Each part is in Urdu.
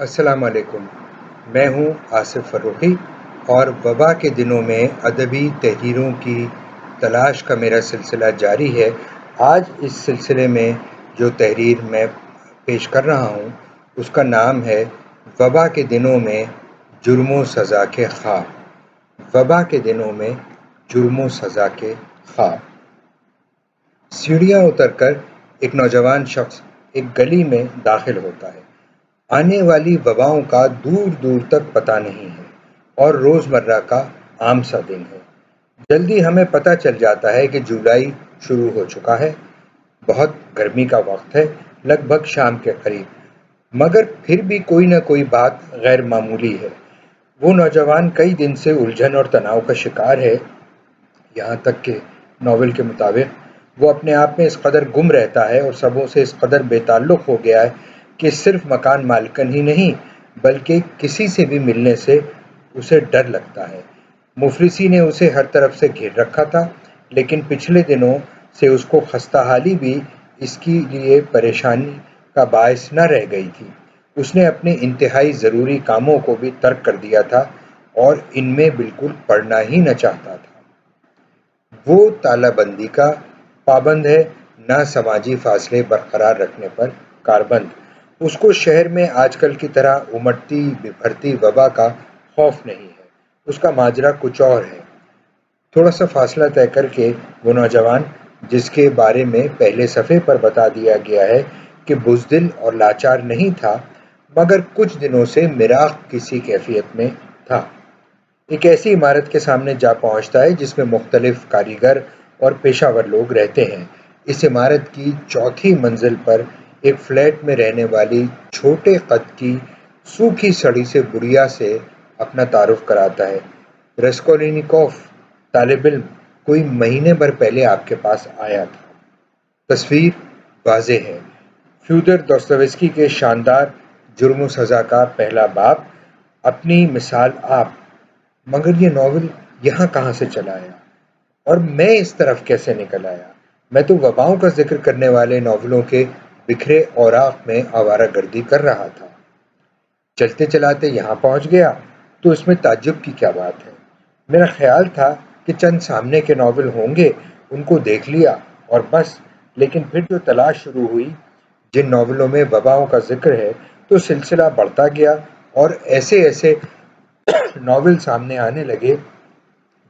السلام علیکم، میں ہوں آصف فروخی اور وبا کے دنوں میں ادبی تحریروں کی تلاش کا میرا سلسلہ جاری ہے۔ آج اس سلسلے میں جو تحریر میں پیش کر رہا ہوں اس کا نام ہے وبا کے دنوں میں جرم و سزا کے خواب۔ وبا کے دنوں میں جرم و سزا کے خواب۔ سیڑھیاں اتر کر ایک نوجوان شخص ایک گلی میں داخل ہوتا ہے۔ آنے والی وباؤں کا دور دور تک پتہ نہیں ہے اور روزمرہ کا عام سا دن ہے۔ جلدی ہمیں پتہ چل جاتا ہے کہ جولائی شروع ہو چکا ہے۔ بہت گرمی کا وقت ہے، لگ بھگ شام کے قریب، مگر پھر بھی کوئی نہ کوئی بات غیر معمولی ہے۔ وہ نوجوان کئی دن سے الجھن اور تناؤ کا شکار ہے، یہاں تک کہ ناول کے مطابق وہ اپنے آپ میں اس قدر گم رہتا ہے اور سبوں سے اس قدر بے تعلق ہو گیا ہے کہ صرف مکان مالکن ہی نہیں بلکہ کسی سے بھی ملنے سے اسے ڈر لگتا ہے۔ مفلسی نے اسے ہر طرف سے گھیر رکھا تھا، لیکن پچھلے دنوں سے اس کو خستہ حالی بھی اس کے لیے پریشانی کا باعث نہ رہ گئی تھی۔ اس نے اپنے انتہائی ضروری کاموں کو بھی ترک کر دیا تھا اور ان میں بالکل پڑنا ہی نہ چاہتا تھا۔ وہ تالہ بندی کا پابند ہے، نہ سماجی فاصلے برقرار رکھنے پر کاربند۔ اس کو شہر میں آج کل کی طرح امٹتی بھرتی وبا کا خوف نہیں ہے، اس کا ماجرا کچھ اور ہے۔ تھوڑا سا فاصلہ طے کر کے وہ نوجوان، جس کے بارے میں پہلے صفحے پر بتا دیا گیا ہے کہ بزدل اور لاچار نہیں تھا مگر کچھ دنوں سے مراق کسی کیفیت میں تھا، ایک ایسی عمارت کے سامنے جا پہنچتا ہے جس میں مختلف کاریگر اور پیشہ ور لوگ رہتے ہیں۔ اس عمارت کی چوتھی منزل پر ایک فلیٹ میں رہنے والی چھوٹے قد کی سوکھی سڑی سے بڑھیا سے اپنا تعارف کراتا ہے۔ رسکولنیکوف طالب علم کوئی مہینے بھر پہلے آپ کے پاس آیا تھا۔ تصویر واضح ہے۔ فیودر دوستویسکی کے شاندار جرم و سزا کا پہلا باب، اپنی مثال آپ۔ مگر یہ ناول یہاں کہاں سے چلا آیا اور میں اس طرف کیسے نکل آیا؟ میں تو وباؤں کا ذکر کرنے والے ناولوں کے بکھرے اوراق میں آوارہ گردی کر رہا تھا۔ چلتے چلاتے یہاں پہنچ گیا تو اس میں تعجب کی کیا بات ہے؟ میرا خیال تھا کہ چند سامنے کے ناول ہوں گے، ان کو دیکھ لیا اور بس، لیکن پھر جو تلاش شروع ہوئی، جن ناولوں میں وباؤں کا ذکر ہے، تو سلسلہ بڑھتا گیا اور ایسے ایسے ناول سامنے آنے لگے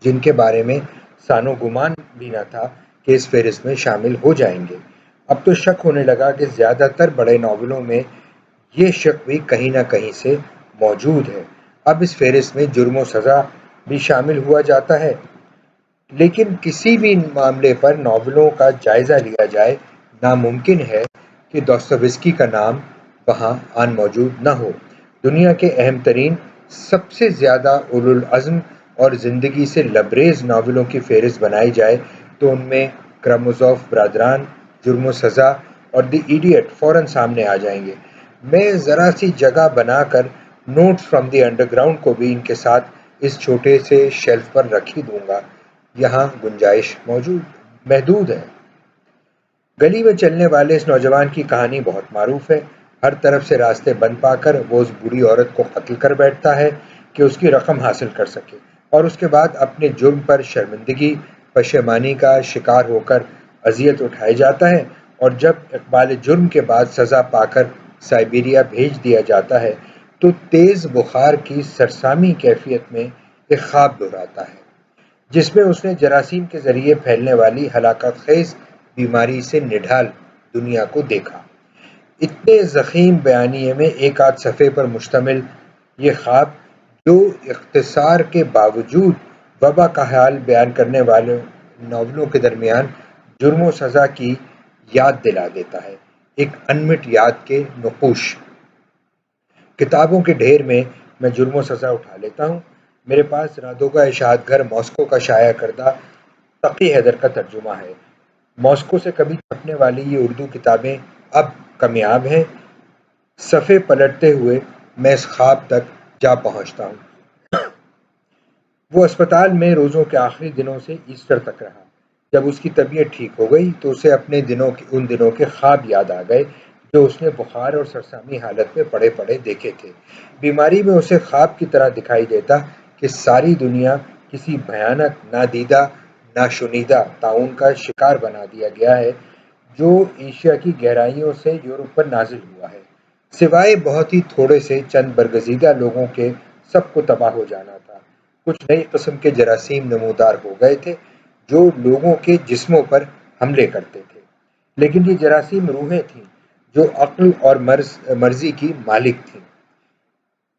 جن کے بارے میں سان و گمان بھی نہ تھا کہ اس فہرست میں شامل ہو جائیں گے۔ اب تو شک ہونے لگا کہ زیادہ تر بڑے ناولوں میں یہ شک بھی کہیں نہ کہیں سے موجود ہے۔ اب اس فہرست میں جرم و سزا بھی شامل ہوا جاتا ہے، لیکن کسی بھی معاملے پر ناولوں کا جائزہ لیا جائے، ناممکن ہے کہ دوستویسکی کا نام وہاں آن موجود نہ ہو۔ دنیا کے اہم ترین، سب سے زیادہ اولو العزم اور زندگی سے لبریز ناولوں کی فہرست بنائی جائے تو ان میں کرامازوف برادران، جرم و سزا اور دی ایڈیٹ فوراً سامنے آ جائیں گے۔ میں ذرا سی جگہ بنا کر notes from the under ground کو بھی ان کے ساتھ اس چھوٹے سے شیلف پر رکھ ہی دوں گا، یہاں گنجائش محدود ہے۔ گلی میں چلنے والے اس نوجوان کی کہانی بہت معروف ہے۔ ہر طرف سے راستے بند پا کر وہ اس بوڑھی عورت کو قتل کر بیٹھتا ہے کہ اس کی رقم حاصل کر سکے، اور اس کے بعد اپنے جرم پر شرمندگی، پشیمانی کا شکار ہو کر اذیت اٹھائے جاتا ہے، اور جب اقبال جرم کے بعد سزا پا کر سائبیریا بھیج دیا جاتا ہے تو تیز بخار کی سرسامی کیفیت میں ایک خواب دہراتا ہے جس میں اس نے جراثیم کے ذریعے پھیلنے والی ہلاکت خیز بیماری سے نڈھال دنیا کو دیکھا۔ اتنے ضخیم بیانیے میں ایک آدھ صفحے پر مشتمل یہ خواب، جو اختصار کے باوجود وبا کا حال بیان کرنے والے ناولوں کے درمیان جرم و سزا کی یاد دلا دیتا ہے، ایک انمٹ یاد کے نقوش۔ کتابوں کے ڈھیر میں جرم و سزا اٹھا لیتا ہوں۔ میرے پاس رادوگا اشاعت گھر ماسکو کا شائع کردہ تقی حیدر کا ترجمہ ہے۔ ماسکو سے کبھی چھپنے والی یہ اردو کتابیں اب کمیاب ہیں۔ صفحے پلٹتے ہوئے میں اس خواب تک جا پہنچتا ہوں۔ وہ اسپتال میں روزوں کے آخری دنوں سے ایسٹر تک رہا۔ جب اس کی طبیعت ٹھیک ہو گئی تو اسے اپنے ان دنوں کے خواب یاد آ گئے جو اس نے بخار اور سرسامی حالت میں پڑے پڑے دیکھے تھے۔ بیماری میں اسے خواب کی طرح دکھائی دیتا کہ ساری دنیا کسی بھیانک نادیدہ ناشنیدہ طاعون کا شکار بنا دیا گیا ہے جو ایشیا کی گہرائیوں سے یورپ پر نازل ہوا ہے۔ سوائے بہت ہی تھوڑے سے چند برگزیدہ لوگوں کے سب کو تباہ ہو جانا تھا۔ کچھ نئی قسم کے جراثیم نمودار ہو گئے تھے جو لوگوں کے جسموں پر حملے کرتے تھے، لیکن یہ جراثیم روحیں تھیں جو عقل اور مرضی کی مالک تھیں۔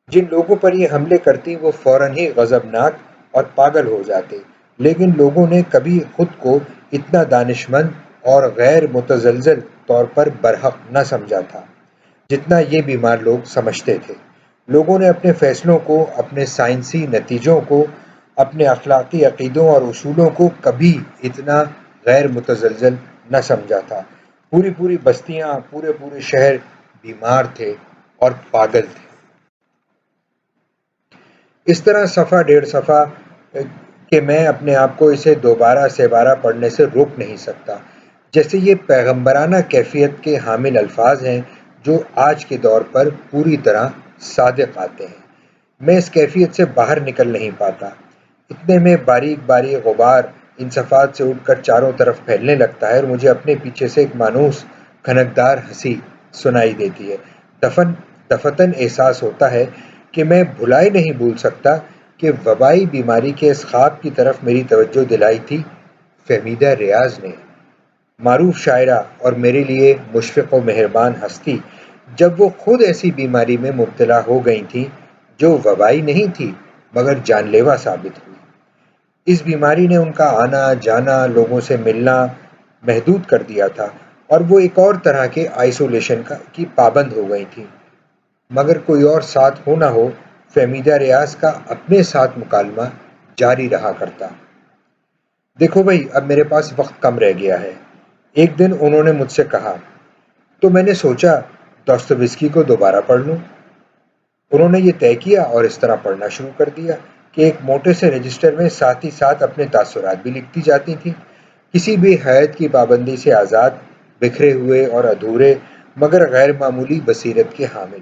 جن لوگوں پر یہ حملے کرتی وہ فوراً ہی غضبناک اور پاگل ہو جاتے، لیکن لوگوں نے کبھی خود کو اتنا دانشمند اور غیر متزلزل طور پر برحق نہ سمجھا تھا جتنا یہ بیمار لوگ سمجھتے تھے۔ لوگوں نے اپنے فیصلوں کو، اپنے سائنسی نتیجوں کو، اپنے اخلاقی عقیدوں اور اصولوں کو کبھی اتنا غیر متزلزل نہ سمجھا تھا۔ پوری پوری بستیاں، پورے پورے شہر بیمار تھے اور پاگل تھے۔ اس طرح صفحہ ڈیڑھ صفحہ کہ میں اپنے آپ کو اسے دوبارہ سے بارہ پڑھنے سے روک نہیں سکتا، جیسے یہ پیغمبرانہ کیفیت کے حامل الفاظ ہیں جو آج کے دور پر پوری طرح صادق آتے ہیں۔ میں اس کیفیت سے باہر نکل نہیں پاتا۔ اتنے میں باریک باریک غبار ان صفحات سے اٹھ کر چاروں طرف پھیلنے لگتا ہے اور مجھے اپنے پیچھے سے ایک مانوس کھنکدار ہنسی سنائی دیتی ہے۔ دفتن احساس ہوتا ہے کہ میں بھلائے نہیں بھول سکتا کہ وبائی بیماری کے اس خواب کی طرف میری توجہ دلائی تھی فہمیدہ ریاض نے، معروف شاعرہ اور میرے لیے مشفق و مہربان ہستی، جب وہ خود ایسی بیماری میں مبتلا ہو گئی تھی جو وبائی نہیں تھی مگر جان لیوا ثابت ہوئی۔ اس بیماری نے ان کا آنا جانا، لوگوں سے ملنا محدود کر دیا تھا اور وہ ایک اور طرح کے آئسولیشن کی پابند ہو گئی تھی۔ مگر کوئی اور ساتھ ہو نہ ہو، فہمیدہ ریاض کا اپنے ساتھ مکالمہ جاری رہا کرتا۔ دیکھو بھائی، اب میرے پاس وقت کم رہ گیا ہے۔ ایک دن انہوں نے مجھ سے کہا تو میں نے سوچا داستویسکی کو دوبارہ پڑھ لوں۔ انہوں نے یہ طے کیا اور اس طرح پڑھنا شروع کر دیا کہ ایک موٹے سے رجسٹر میں ساتھ ہی ساتھ اپنے تاثرات بھی لکھتی جاتی تھیں، کسی بھی حیت کی پابندی سے آزاد، بکھرے ہوئے اور ادھورے مگر غیر معمولی بصیرت کے حامل۔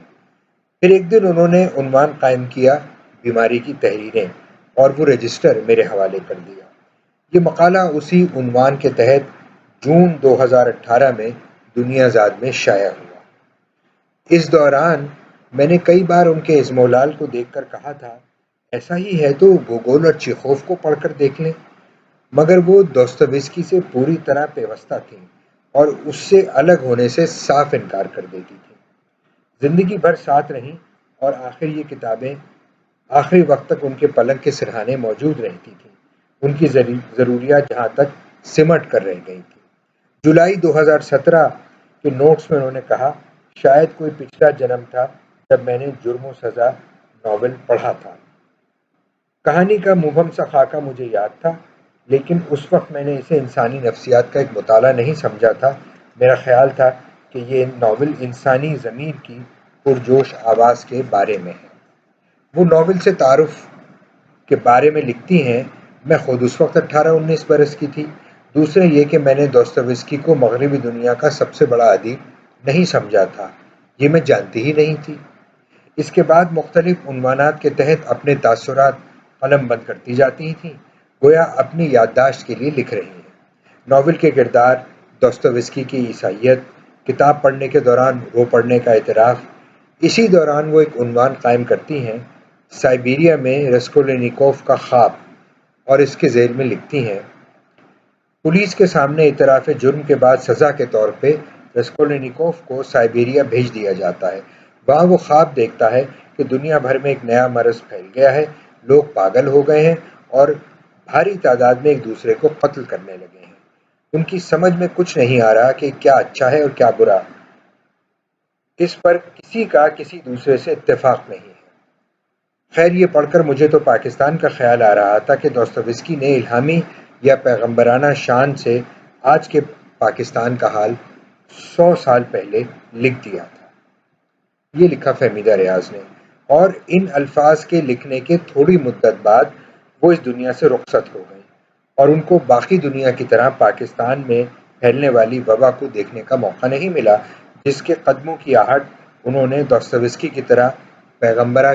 پھر ایک دن انہوں نے عنوان قائم کیا بیماری کی تحریریں، اور وہ رجسٹر میرے حوالے کر دیا۔ یہ مقالہ اسی عنوان کے تحت جون 2018 میں دنیا زاد میں شائع ہوا۔ اس دوران میں نے کئی بار ان کے ازمولال کو دیکھ کر کہا تھا ایسا ہی ہے تو گوگول اور چیخوف کو پڑھ کر دیکھ لیں، مگر وہ داستویسکی سے پوری طرح پیوستہ تھیں اور اس سے الگ ہونے سے صاف انکار کر دیتی تھیں۔ زندگی بھر ساتھ رہیں اور آخر یہ کتابیں آخری وقت تک ان کے پلنگ کے سرہانے موجود رہتی تھیں۔ ان کی ضروریات جہاں تک سمٹ کر رہ گئی تھی۔ جولائی 2017 کے نوٹس میں انہوں نے کہا شاید کوئی پچھلا جنم تھا جب میں نے جرم و سزا ناول پڑھا تھا۔ کہانی کا مبہم سا خاکہ مجھے یاد تھا، لیکن اس وقت میں نے اسے انسانی نفسیات کا ایک مطالعہ نہیں سمجھا تھا۔ میرا خیال تھا کہ یہ ناول انسانی ضمیر کی پرجوش آواز کے بارے میں ہے۔ وہ ناول سے تعارف کے بارے میں لکھتی ہیں میں خود اس وقت 18-19 برس کی تھی۔ دوسرے یہ کہ میں نے داستویسکی کو مغربی دنیا کا سب سے بڑا ادیب نہیں سمجھا تھا، یہ میں جانتی ہی نہیں تھی۔ اس کے بعد مختلف عنوانات کے تحت اپنے تاثرات قلم بند کرتی جاتی تھیں، گویا اپنی یادداشت کے لیے لکھ رہی ہیں۔ ناول کے کردار، داستویسکی کی عیسائیت، کتاب پڑھنے کے دوران رو پڑنے کا اعتراف۔ اسی دوران وہ ایک عنوان قائم کرتی ہیں سائبیریا میں رسکولنیکوف کا خواب، اور اس کے ذیل میں لکھتی ہیں پولیس کے سامنے اعتراف جرم کے بعد سزا کے طور پہ رسکولنیکوف کو سائبیریا بھیج دیا جاتا ہے۔ وہاں وہ خواب دیکھتا ہے کہ دنیا بھر میں ایک نیا مرض پھیل گیا ہے، لوگ پاگل ہو گئے ہیں اور بھاری تعداد میں ایک دوسرے کو قتل کرنے لگے ہیں۔ ان کی سمجھ میں کچھ نہیں آ رہا کہ کیا اچھا ہے اور کیا برا۔ اس پر کسی کا کسی دوسرے سے اتفاق نہیں ہے۔ خیر، یہ پڑھ کر مجھے تو پاکستان کا خیال آ رہا تھا کہ داستویسکی نے الہامی یا پیغمبرانہ شان سے آج کے پاکستان کا حال 100 سال پہلے لکھ دیا تھا۔ یہ لکھا فہمیدہ ریاض نے، اور ان الفاظ کے لکھنے کے تھوڑی مدت بعد وہ اس دنیا سے رخصت ہو گئی اور ان کو باقی دنیا کی طرح پاکستان میں پھیلنے والی وبا کو دیکھنے کا موقع نہیں ملا، جس کے قدموں کی آہٹ انہوں نے دوستویسکی کی طرح پیغمبرانہ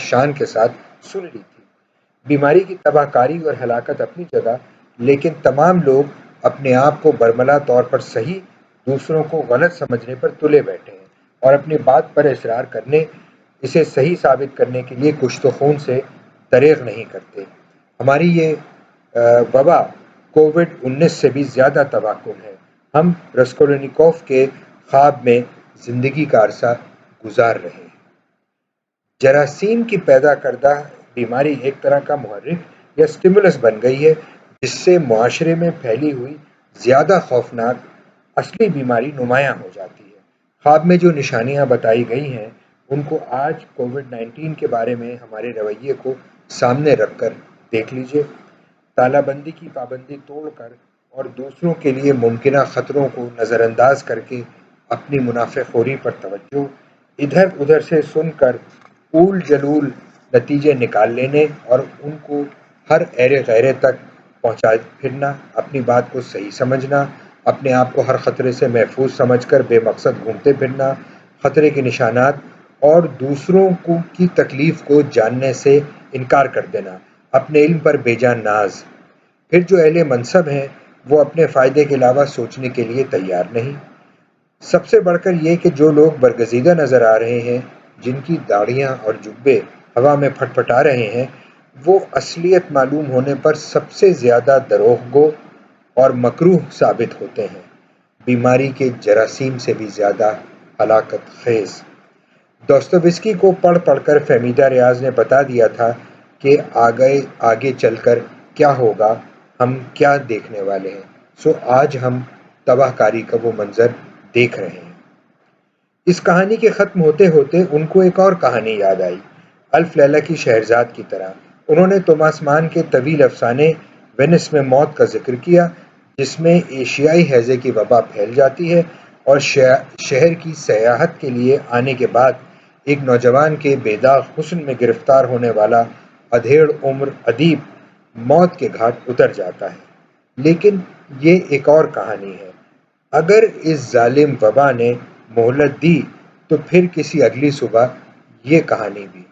شان کے ساتھ سن لی تھی۔ بیماری کی تباہ کاری اور ہلاکت اپنی جگہ، لیکن تمام لوگ اپنے آپ کو برملا طور پر صحیح، دوسروں کو غلط سمجھنے پر تلے بیٹھے ہیں اور اپنی بات پر اصرار کرنے، اسے صحیح ثابت کرنے کے لیے گشت و خون سے دریغ نہیں کرتے۔ ہماری یہ وبا کووڈ-19 سے بھی زیادہ تباہ کن ہے۔ ہم رسکولنیکوف کے خواب میں زندگی کا عرصہ گزار رہے ہیں۔ جراثیم کی پیدا کردہ بیماری ایک طرح کا محرک یا سٹیمولس بن گئی ہے، جس سے معاشرے میں پھیلی ہوئی زیادہ خوفناک اصلی بیماری نمایاں ہو جاتی ہے۔ خواب میں جو نشانیاں بتائی گئی ہیں، ان کو آج کووڈ-19 کے بارے میں ہمارے رویے کو سامنے رکھ کر دیکھ لیجئے۔ تالہ بندی کی پابندی توڑ کر اور دوسروں کے لیے ممکنہ خطروں کو نظر انداز کر کے اپنی منافع خوری پر توجہ، ادھر ادھر سے سن کر اول جلول نتیجے نکال لینے اور ان کو ہر ایرے غیرے تک پہنچا پھرنا، اپنی بات کو صحیح سمجھنا، اپنے آپ کو ہر خطرے سے محفوظ سمجھ کر بے مقصد گھومتے پھرنا، خطرے کے نشانات اور دوسروں کی تکلیف کو جاننے سے انکار کر دینا، اپنے علم پر بے جان ناز۔ پھر جو اہل منصب ہیں وہ اپنے فائدے کے علاوہ سوچنے کے لیے تیار نہیں۔ سب سے بڑھ کر یہ کہ جو لوگ برگزیدہ نظر آ رہے ہیں، جن کی داڑھیاں اور جبے ہوا میں پھٹ پھٹا رہے ہیں، وہ اصلیت معلوم ہونے پر سب سے زیادہ دروغ گو اور مکروہ ثابت ہوتے ہیں، بیماری کے جراثیم سے بھی زیادہ ہلاکت خیز۔ دوستویسکی کو پڑھ پڑھ کر فہمیدہ ریاض نے بتا دیا تھا کہ آگے چل کر کیا ہوگا، ہم کیا دیکھنے والے ہیں، سو آج ہم تباہ کاری کا وہ منظر دیکھ رہے ہیں۔ اس کہانی کے ختم ہوتے ہوتے ان کو ایک اور کہانی یاد آئی، الف لیلہ کی شہرزاد کی طرح۔ انہوں نے توماس مان کے طویل افسانے وینس میں موت کا ذکر کیا، جس میں ایشیائی ہیضے کی وبا پھیل جاتی ہے اور شہر کی سیاحت کے لیے آنے کے بعد ایک نوجوان کے بے داغ حسن میں گرفتار ہونے والا ادھیڑ عمر ادیب موت کے گھاٹ اتر جاتا ہے۔ لیکن یہ ایک اور کہانی ہے۔ اگر اس ظالم وبا نے مہلت دی تو پھر کسی اگلی صبح یہ کہانی بھی